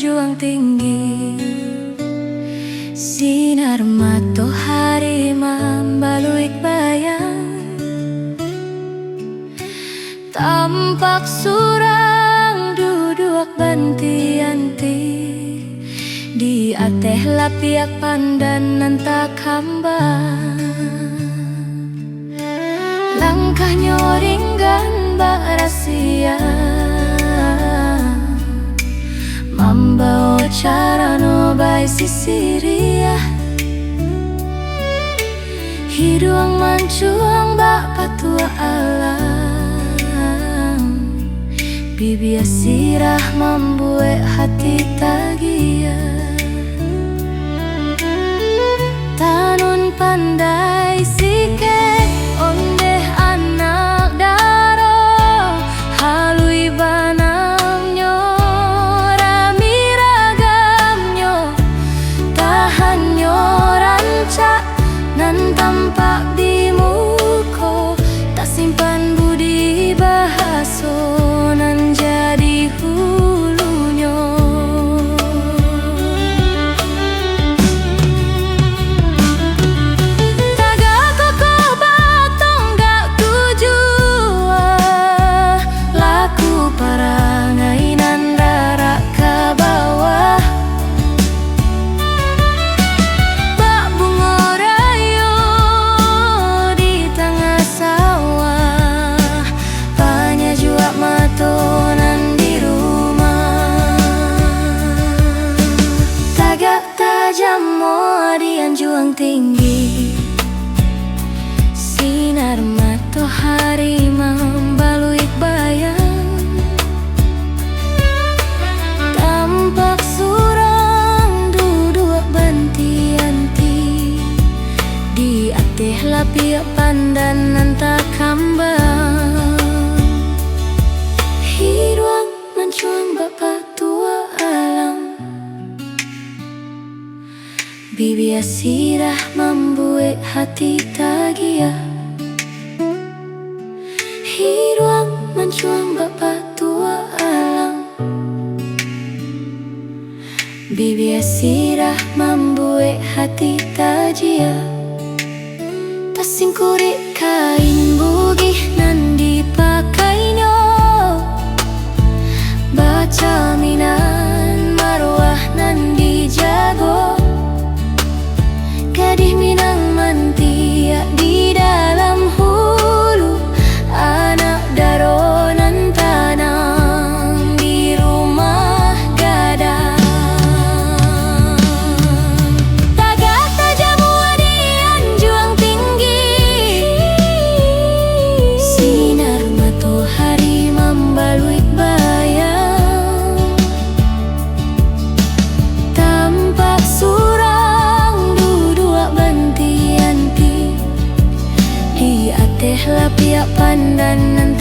juang tinggi. Sinar matahari membalui bayang, tampak surang duduk banti-anti di ateh lapiak pandanan tak hamba. Langkahnya ringgan bak rahasia, membawa cara no bai sisiria. Hiduang mancuang bak patua alam, bibia sirah membuat hati tagia. Tanun pandai sikek ondeh anak daro, halui banamnyo rami ragamnyo, tahanyo rancak nan tampak di muko, tak simpan budi bahaso nan jadi hulunya. Tagak kokoh batong gak tujuan, laku parangai nan darak ke bawah. Bak bunga rayo di tengah sawah, banyak jua matonan di rumah. Tagak tajam modian juang tinggi, sinar matahari membalui bayang, tampak surang duduk banti-anti di ateh lapiak pandanan tak kambang. Hiruang mencuang bapa tua alam, bibia sirah membuat hati tagia. Hiruang mencuang bapa tua alam, bibia sirah membuat hati tagia. Tasingkurik kain bugih nan dipakainya, baca minan marwah nan dijago. Gadih minang mantia di dalam hulu, anak daronan tanam di rumah gadang. Tagak tajam wadian juang tinggi, sinar matahari membalui bayang, tampak surang duduk banti-anti di ateh lapiak pandanan